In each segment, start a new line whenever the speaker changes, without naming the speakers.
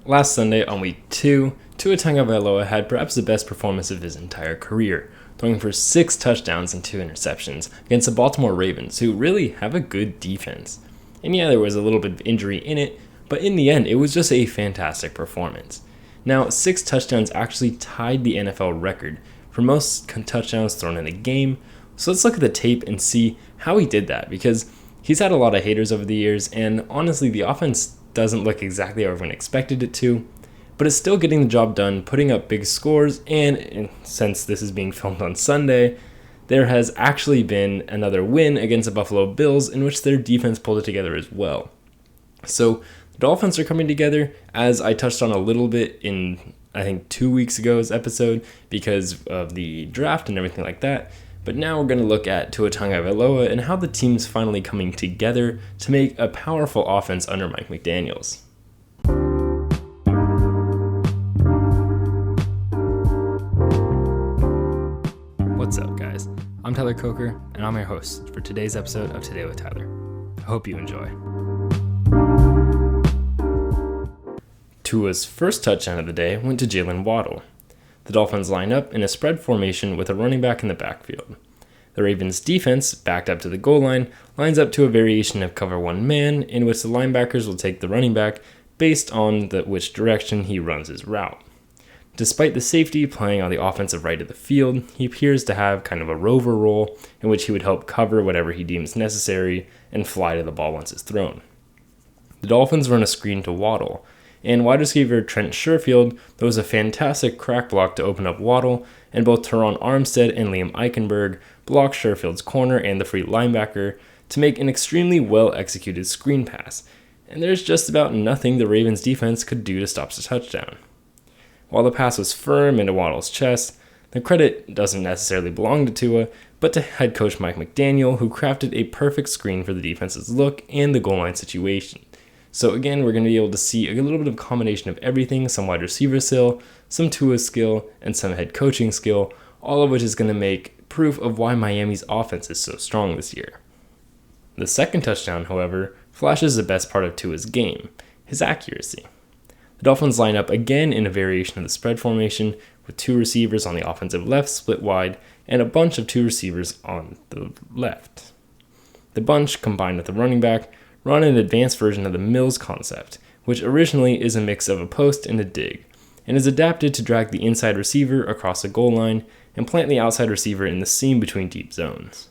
Last Sunday on week 2, Tua Tagovailoa had perhaps the best performance of his entire career, throwing for 6 touchdowns and 2 interceptions against the Baltimore Ravens, who really have a good defense. And yeah, there was a little bit of injury in it, but in the end, it was just a fantastic performance. Now, 6 touchdowns actually tied the NFL record for most touchdowns thrown in a game, so let's look at the tape and see how he did that, because he's had a lot of haters over the years, and honestly, the offense doesn't look exactly how everyone expected it to, but it's still getting the job done, putting up big scores, and since this is being filmed on Sunday, there has actually been another win against the Buffalo Bills in which their defense pulled it together as well. So the Dolphins are coming together, as I touched on a little bit in, I think, 2 weeks ago's episode because of the draft and everything like that. But now we're going to look at Tua Tagovailoa and how the team's finally coming together to make a powerful offense under Mike McDaniels. What's up, guys? I'm Tyler Coker, and I'm your host for today's episode of Today with Tyler. I hope you enjoy. Tua's first touchdown of the day went to Jalen Waddle. The Dolphins line up in a spread formation with a running back in the backfield. The Ravens' defense, backed up to the goal line, lines up to a variation of cover one man in which the linebackers will take the running back based on which direction he runs his route. Despite the safety playing on the offensive right of the field, he appears to have kind of a rover role in which he would help cover whatever he deems necessary and fly to the ball once it's thrown. The Dolphins run a screen to Waddle, and wide receiver Trent Sherfield throws a fantastic crack block to open up Waddle, and both Teron Armstead and Liam Eichenberg block Sherfield's corner and the free linebacker to make an extremely well-executed screen pass, and there's just about nothing the Ravens defense could do to stop the touchdown. While the pass was firm into Waddle's chest, the credit doesn't necessarily belong to Tua, but to head coach Mike McDaniel, who crafted a perfect screen for the defense's look and the goal line situation. So again, we're going to be able to see a little bit of a combination of everything, some wide receiver skill, some Tua skill, and some head coaching skill, all of which is going to make proof of why Miami's offense is so strong this year. The second touchdown, however, flashes the best part of Tua's game, his accuracy. The Dolphins line up again in a variation of the spread formation with 2 receivers on the offensive left split wide and a bunch of 2 receivers on the left. The bunch, combined with the running back, run an advanced version of the Mills concept, which originally is a mix of a post and a dig, and is adapted to drag the inside receiver across the goal line and plant the outside receiver in the seam between deep zones.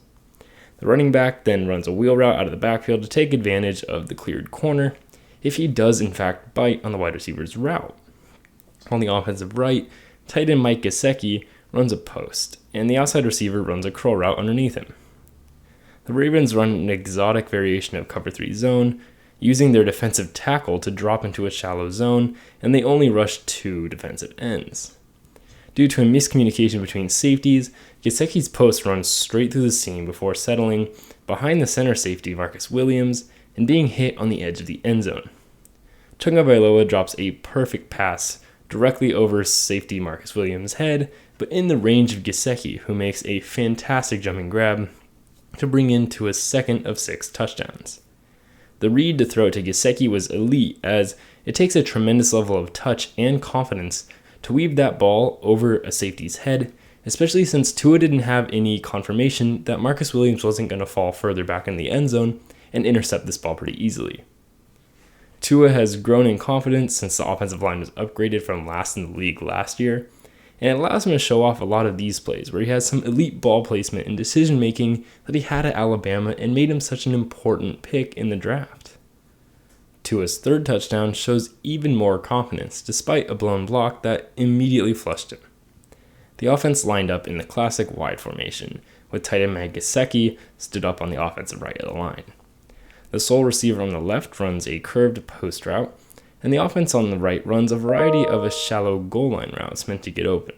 The running back then runs a wheel route out of the backfield to take advantage of the cleared corner, if he does in fact bite on the wide receiver's route. On the offensive right, tight end Mike Gesicki runs a post, and the outside receiver runs a curl route underneath him. The Ravens run an exotic variation of cover 3 zone, using their defensive tackle to drop into a shallow zone, and they only rush 2 defensive ends. Due to a miscommunication between safeties, Gesicki's post runs straight through the seam before settling behind the center safety Marcus Williams and being hit on the edge of the end zone. Tagovailoa drops a perfect pass directly over safety Marcus Williams' head, but in the range of Gesicki, who makes a fantastic jumping grab to bring in to his second of 6 touchdowns. The read to throw to Gesicki was elite, as it takes a tremendous level of touch and confidence to weave that ball over a safety's head, especially since Tua didn't have any confirmation that Marcus Williams wasn't going to fall further back in the end zone and intercept this ball pretty easily. Tua has grown in confidence since the offensive line was upgraded from last in the league last year, and it allows him to show off a lot of these plays where he has some elite ball placement and decision making that he had at Alabama and made him such an important pick in the draft. Tua's third touchdown shows even more confidence despite a blown block that immediately flushed him. The offense lined up in the classic wide formation, with tight end Mike Gesicki stood up on the offensive right of the line. The sole receiver on the left runs a curved post route, and the offense on the right runs a variety of a shallow goal line routes meant to get open.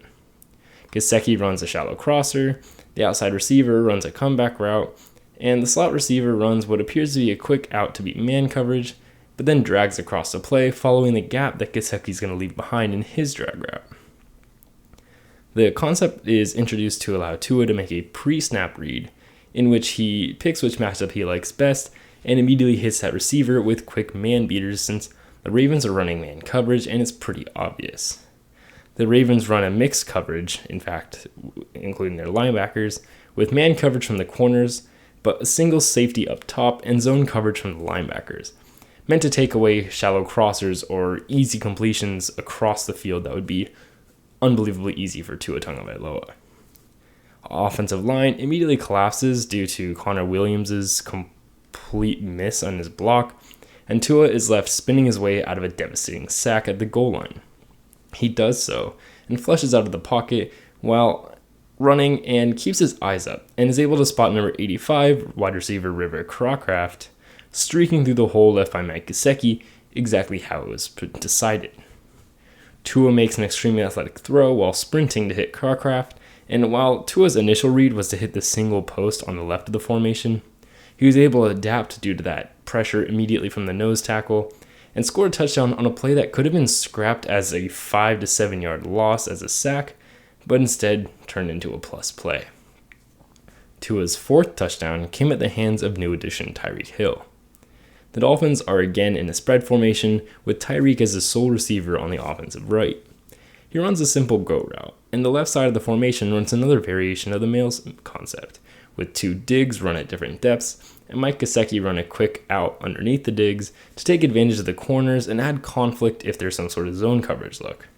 Gesicki runs a shallow crosser, the outside receiver runs a comeback route, and the slot receiver runs what appears to be a quick out to beat man coverage, but then drags across the play following the gap that Gesicki's going to leave behind in his drag route. The concept is introduced to allow Tua to make a pre-snap read, in which he picks which matchup he likes best and immediately hits that receiver with quick man beaters, since The Ravens are running man coverage, and it's pretty obvious. The Ravens run a mixed coverage, in fact, including their linebackers, with man coverage from the corners, but a single safety up top and zone coverage from the linebackers, meant to take away shallow crossers or easy completions across the field that would be unbelievably easy for Tua Tagovailoa. Offensive line immediately collapses due to Connor Williams' complete miss on his block, and Tua is left spinning his way out of a devastating sack at the goal line. He does so and flushes out of the pocket while running and keeps his eyes up and is able to spot number 85, wide receiver River Crocraft, streaking through the hole left by Mike Gesicki, exactly how it was decided. Tua makes an extremely athletic throw while sprinting to hit Crocraft, and while Tua's initial read was to hit the single post on the left of the formation, he was able to adapt due to that pressure immediately from the nose tackle and scored a touchdown on a play that could have been scrapped as a 5 to 7 yard loss as a sack, but instead turned into a plus play. Tua's fourth touchdown came at the hands of new addition Tyreek Hill. The Dolphins are again in a spread formation with Tyreek as the sole receiver on the offensive right. He runs a simple go route, and the left side of the formation runs another variation of the Mills concept, with two digs run at different depths, and Mike Gesicki run a quick out underneath the digs to take advantage of the corners and add conflict if there's some sort of zone coverage look.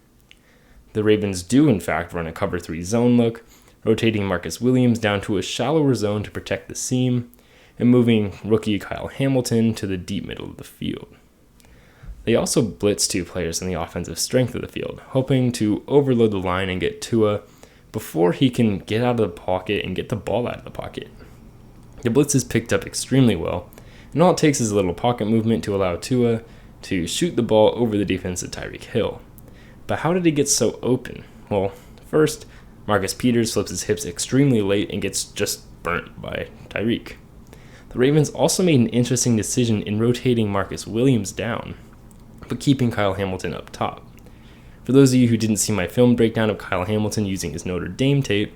The Ravens do in fact run a cover 3 zone look, rotating Marcus Williams down to a shallower zone to protect the seam, and moving rookie Kyle Hamilton to the deep middle of the field. They also blitz two players in the offensive strength of the field, hoping to overload the line and get Tua before he can get out of the pocket and get the ball out of the pocket. The blitz is picked up extremely well, and all it takes is a little pocket movement to allow Tua to shoot the ball over the defense of Tyreek Hill. But how did he get so open? Well, first, Marcus Peters flips his hips extremely late and gets just burnt by Tyreek. The Ravens also made an interesting decision in rotating Marcus Williams down, but keeping Kyle Hamilton up top. For those of you who didn't see my film breakdown of Kyle Hamilton using his Notre Dame tape,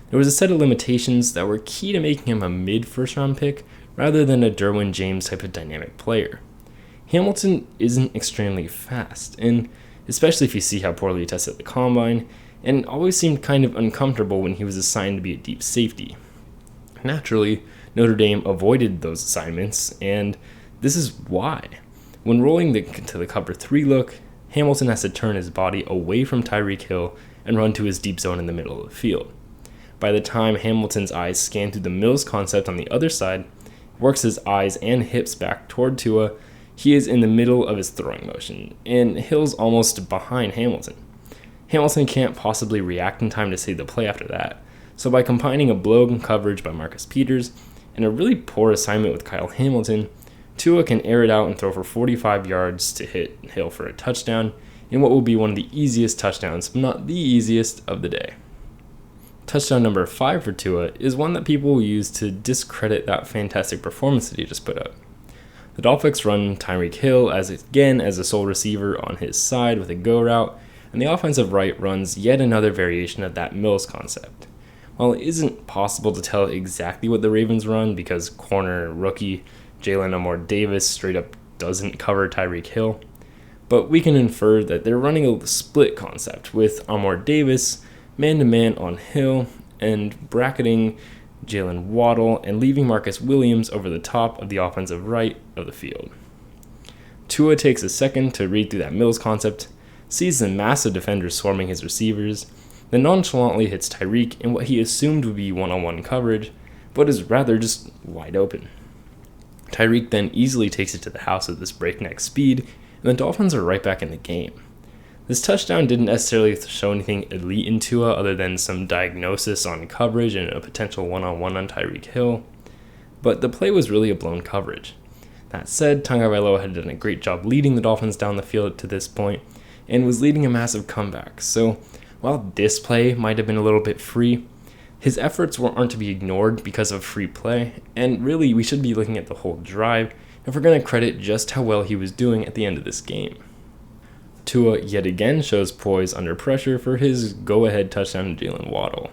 there was a set of limitations that were key to making him a mid-first round pick rather than a Derwin James type of dynamic player. Hamilton isn't extremely fast, and especially if you see how poorly he tested at the combine, and always seemed kind of uncomfortable when he was assigned to be a deep safety. Naturally, Notre Dame avoided those assignments, and this is why. When rolling to the cover 3 look, Hamilton has to turn his body away from Tyreek Hill and run to his deep zone in the middle of the field. By the time Hamilton's eyes scan through the Mills concept on the other side, works his eyes and hips back toward Tua, he is in the middle of his throwing motion, and Hill's almost behind Hamilton. Hamilton can't possibly react in time to save the play after that, so by combining a blown coverage by Marcus Peters and a really poor assignment with Kyle Hamilton, Tua can air it out and throw for 45 yards to hit Hill for a touchdown in what will be one of the easiest touchdowns, but not the easiest, of the day. Touchdown number 5 for Tua is one that people will use to discredit that fantastic performance that he just put up. The Dolphins run Tyreek Hill as a sole receiver on his side with a go route, and the offensive right runs yet another variation of that Mills concept. While it isn't possible to tell exactly what the Ravens run because corner rookie Jalen Amore-Davis straight up doesn't cover Tyreek Hill, but we can infer that they're running a split concept with Amore-Davis man-to-man on Hill and bracketing Jalen Waddle and leaving Marcus Williams over the top of the offensive right of the field. Tua takes a second to read through that Mills concept, sees the massive defenders swarming his receivers, then nonchalantly hits Tyreek in what he assumed would be one-on-one coverage, but is rather just wide open. Tyreek then easily takes it to the house at this breakneck speed, and the Dolphins are right back in the game. This touchdown didn't necessarily show anything elite in Tua other than some diagnosis on coverage and a potential one-on-one on Tyreek Hill, but the play was really a blown coverage. That said, Tagovailoa had done a great job leading the Dolphins down the field to this point, and was leading a massive comeback, so while this play might have been a little bit free, his efforts aren't to be ignored because of free play, and really we should be looking at the whole drive if we're going to credit just how well he was doing at the end of this game. Tua yet again shows poise under pressure for his go-ahead touchdown to Jalen Waddle.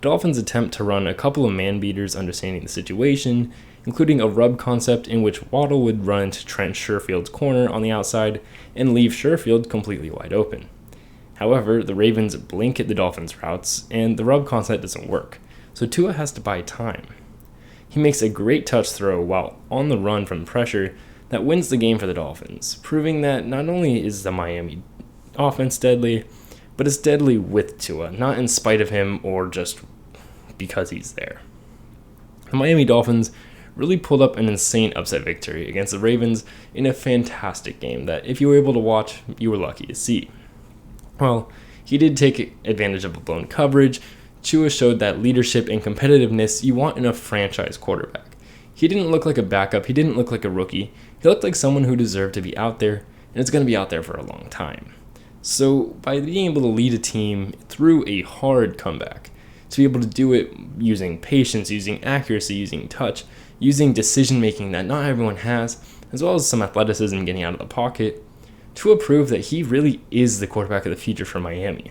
Dolphins attempt to run a couple of man beaters understanding the situation, including a rub concept in which Waddle would run to Trent Sherfield's corner on the outside and leave Sherfield completely wide open. However, the Ravens blink at the Dolphins' routes, and the rub concept doesn't work, so Tua has to buy time. He makes a great touch throw while on the run from pressure that wins the game for the Dolphins, proving that not only is the Miami offense deadly, but it's deadly with Tua, not in spite of him or just because he's there. The Miami Dolphins really pulled up an insane upset victory against the Ravens in a fantastic game that, if you were able to watch, you were lucky to see. Well, he did take advantage of a blown coverage. Tua showed that leadership and competitiveness you want in a franchise quarterback. He didn't look like a backup, he didn't look like a rookie, he looked like someone who deserved to be out there, and is going to be out there for a long time. So, by being able to lead a team through a hard comeback, to be able to do it using patience, using accuracy, using touch, using decision making that not everyone has, as well as some athleticism getting out of the pocket, Tua proved that he really is the quarterback of the future for Miami.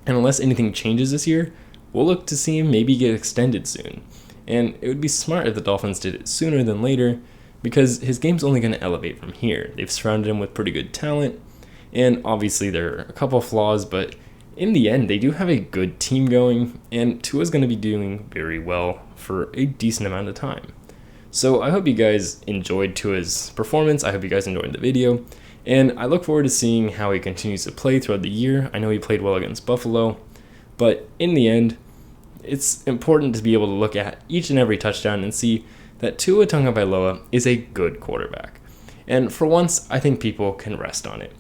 And unless anything changes this year, we'll look to see him maybe get extended soon. And it would be smart if the Dolphins did it sooner than later, because his game's only going to elevate from here. They've surrounded him with pretty good talent, and obviously there are a couple of flaws, but in the end, they do have a good team going, and Tua's going to be doing very well for a decent amount of time. So I hope you guys enjoyed Tua's performance. I hope you guys enjoyed the video, and I look forward to seeing how he continues to play throughout the year. I know he played well against Buffalo, but in the end, it's important to be able to look at each and every touchdown and see that Tua Tagovailoa is a good quarterback. And for once, I think people can rest on it.